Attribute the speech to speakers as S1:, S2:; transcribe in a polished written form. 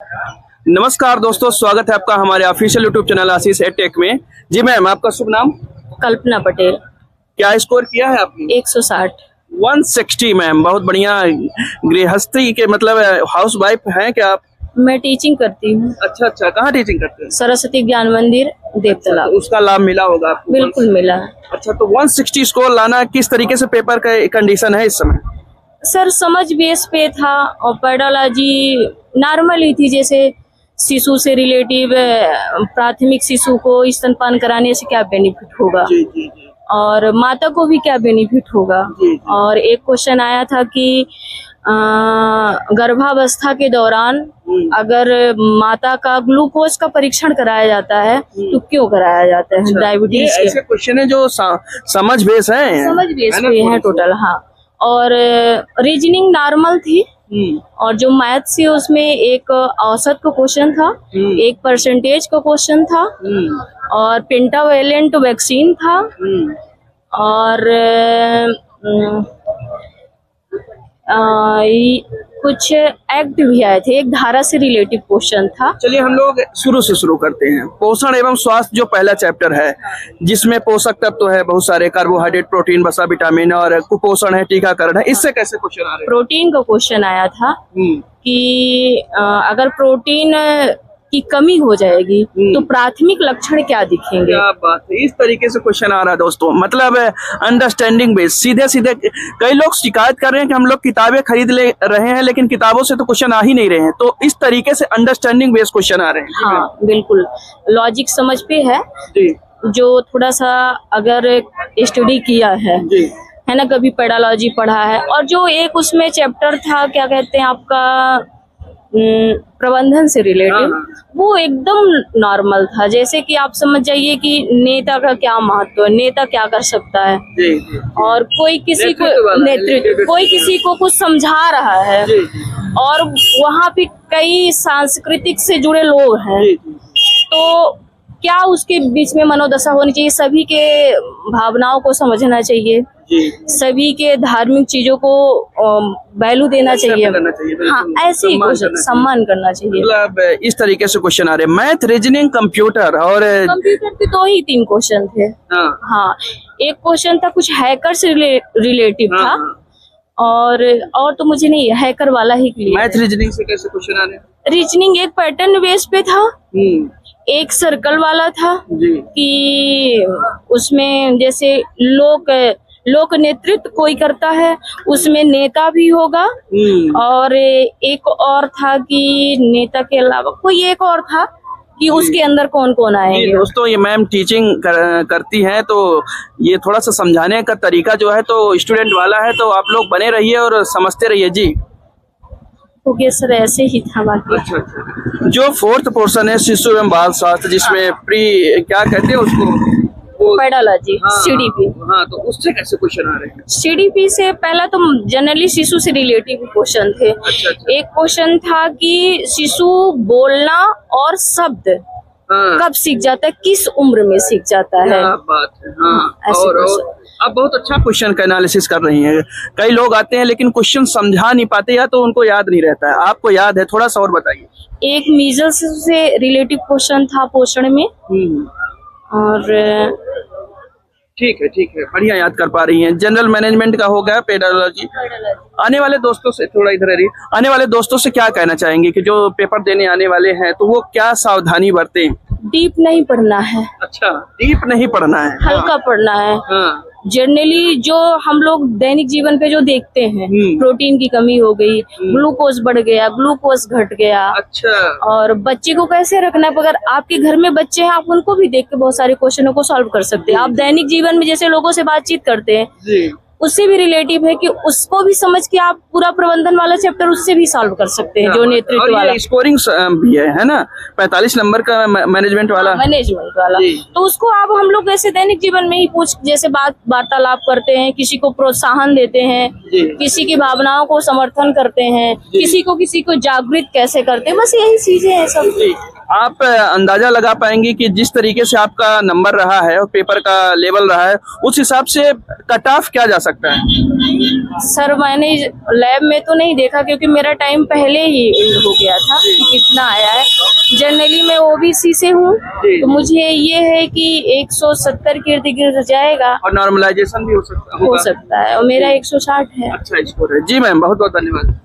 S1: नमस्कार दोस्तों, स्वागत है आपका हमारे ऑफिशियल यूट्यूब चैनल आशीष एटेक में। जी मैम, आपका शुभ नाम?
S2: कल्पना पटेल।
S1: क्या स्कोर किया है आपने?
S2: 160।
S1: 160 मैम, बहुत बढ़िया। गृहस्थी के मतलब हाउस वाइफ हैं क्या आप?
S2: मैं टीचिंग करती हूँ।
S1: अच्छा, कहाँ टीचिंग करते हैं?
S2: सरस्वती ज्ञान मंदिर देवतला।
S1: तो उसका लाभ मिला होगा आपको?
S2: बिल्कुल मिला।
S1: अच्छा, तो 160 स्कोर लाना किस तरीके से पेपर का कंडीशन है इस समय?
S2: सर समझ बेस पे था और पेडोलॉजी नॉर्मल ही थी, जैसे शिशु से रिलेटिव प्राथमिक शिशु को स्तनपान कराने से क्या बेनिफिट होगा
S1: जी जी जी
S2: और माता को भी क्या बेनिफिट होगा।
S1: जी।
S2: और एक क्वेश्चन आया था कि गर्भावस्था के दौरान अगर माता का ग्लूकोज का परीक्षण कराया जाता है तो क्यों कराया जाता है?
S1: अच्छा,
S2: डायबिटीज
S1: ये ऐसे क्वेश्चन है जो समझ बेस है,
S2: समझ बेस पे है टोटल। हाँ, और रीजनिंग नॉर्मल थी और जो मैथ से उसमें एक औसत का क्वेश्चन था, एक परसेंटेज का क्वेश्चन था और पेंटावेलेंट वैक्सीन था और कुछ एक्ट भी आए थे, एक धारा से रिलेटिव क्वेश्चन था।
S1: चलिए हम लोग शुरू से शुरू करते हैं। पोषण एवं स्वास्थ्य जो पहला चैप्टर है, जिसमें पोषक तत्व तो है बहुत सारे, कार्बोहाइड्रेट, प्रोटीन, वसा, विटामिन और कुपोषण है, टीकाकरण है, इससे कैसे क्वेश्चन आ रहे हैं?
S2: प्रोटीन का क्वेश्चन आया था कि अगर प्रोटीन की कमी हो जाएगी तो प्राथमिक लक्षण क्या दिखेंगे?
S1: क्या बात है, इस तरीके से क्वेश्चन आ रहा है दोस्तों। मतलब अंडरस्टैंडिंग बेस, सीधे सीधे। कई लोग शिकायत कर रहे हैं कि हम लोग किताबें खरीद ले रहे हैं लेकिन किताबों से तो क्वेश्चन आ ही नहीं रहे हैं, तो इस तरीके से अंडरस्टैंडिंग बेस क्वेश्चन आ रहे हैं।
S2: हाँ बिल्कुल, लॉजिक समझ पे है
S1: जी। जो
S2: थोड़ा सा अगर स्टडी किया है
S1: जी
S2: है ना, कभी पेडोलॉजी पढ़ा है। और जो एक उसमें चैप्टर था, क्या कहते हैं आपका, प्रबंधन से रिलेटेड, वो एकदम नॉर्मल था। जैसे कि आप समझ जाइए कि नेता का क्या महत्व है, नेता क्या कर सकता है
S1: जी।
S2: और कोई किसी को नेतृत्व, कोई किसी को कुछ समझा रहा है और वहाँ पे कई सांस्कृतिक से जुड़े लोग हैं, तो क्या उसके बीच में मनोदशा होनी चाहिए, सभी के भावनाओं को समझना चाहिए, सभी के धार्मिक चीजों को वैल्यू देना चाहिए। हाँ, ऐसे ही सम्मान करना चाहिए।
S1: मतलब इस तरीके से क्वेश्चन आ रहे हैं। मैथ, रीजनिंग, कंप्यूटर और
S2: कंप्यूटर के 2 ही 3 क्वेश्चन थे। हाँ, एक क्वेश्चन था कुछ हैकर से रिलेटिव था और तो मुझे नहीं, हैकर वाला ही क्लियर।
S1: मैथ रीजनिंग से कैसे क्वेश्चन आ रहे हैं?
S2: रीजनिंग एक पैटर्न बेस पे था, एक सर्कल वाला था कि उसमें जैसे लोक नेतृत्व कोई करता है, उसमें नेता भी होगा और एक और था कि नेता के अलावा कोई एक और था कि उसके अंदर कौन कौन आएंगे।
S1: दोस्तों, ये मैम टीचिंग करती हैं, तो ये थोड़ा सा समझाने का तरीका जो है तो स्टूडेंट वाला है, तो आप लोग बने रहिए और समझते रहिए। जी
S2: ओके सर, ऐसे ही था बाकी।
S1: अच्छा। जो 4th पोर्शन है शिशु एवं बाल स्वास्थ्य, जिसमें प्री क्या कहते हैं उसको,
S2: पेडोलॉजी, सीडीपी।
S1: हाँ, तो उससे कैसे क्वेश्चन आ रहे हैं?
S2: सीडीपी से पहला तो जनरली शिशु से रिलेटिव क्वेश्चन थे।
S1: अच्छा।
S2: एक क्वेश्चन था कि शिशु बोलना और शब्द कब सीख जाता है, किस उम्र में सीख जाता है?
S1: बात है। और आप बहुत अच्छा क्वेश्चन का एनालिसिस कर रही हैं। कई लोग आते हैं लेकिन क्वेश्चन समझा नहीं पाते या तो उनको याद नहीं रहता है, आपको याद है? थोड़ा सा और बताइए।
S2: एक मीजल्स से रिलेटिव क्वेश्चन था पोषण में और
S1: ठीक है, बढ़िया याद कर पा रही हैं। जनरल मैनेजमेंट का हो गया, पेडोलॉजी। आने वाले दोस्तों से थोड़ा इधर रहिए, आने वाले दोस्तों से क्या कहना चाहेंगे कि जो पेपर देने आने वाले हैं तो वो क्या सावधानी बरतें?
S2: डीप नहीं पढ़ना है।
S1: अच्छा, डीप नहीं पढ़ना है,
S2: हल्का पढ़ना है। जनरली जो हम लोग दैनिक जीवन पे जो देखते हैं, प्रोटीन की कमी हो गई, ग्लूकोज बढ़ गया, ग्लूकोज घट गया। अच्छा। और बच्चे को कैसे रखना है, अगर आपके घर में बच्चे हैं आप उनको भी देख के बहुत सारे क्वेश्चनों को सॉल्व कर सकते हैं। आप दैनिक जीवन में जैसे लोगों से बातचीत करते हैं, उससे भी रिलेटिव है कि उसको भी समझ के आप पूरा प्रबंधन वाला चैप्टर उससे भी सॉल्व कर सकते हैं, जो नेतृत्व वाला।
S1: स्कोरिंग भी है ना, 45 नंबर का मैनेजमेंट वाला।
S2: तो उसको आप हम लोग ऐसे दैनिक जीवन में ही जैसे वार्तालाप करते हैं, किसी को प्रोत्साहन देते हैं, किसी की भावनाओं को समर्थन करते हैं, किसी को जागृत कैसे करते हैं, बस यही चीजें हैं सब।
S1: आप अंदाजा लगा पाएंगे कि जिस तरीके से आपका नंबर रहा है और पेपर का लेवल रहा है, उस हिसाब से कट ऑफ क्या जा सकता है?
S2: सर मैंने लैब में तो नहीं देखा क्योंकि मेरा टाइम पहले ही एंड हो गया था कि कितना आया है। जनरली मैं ओबीसी से हूँ तो मुझे ये है कि 170 के इर्द गिर्द जाएगा
S1: और नॉर्मलाइजेशन भी हो सकता
S2: है और मेरा 160 है।
S1: अच्छा स्कोर है जी मैम, बहुत बहुत धन्यवाद।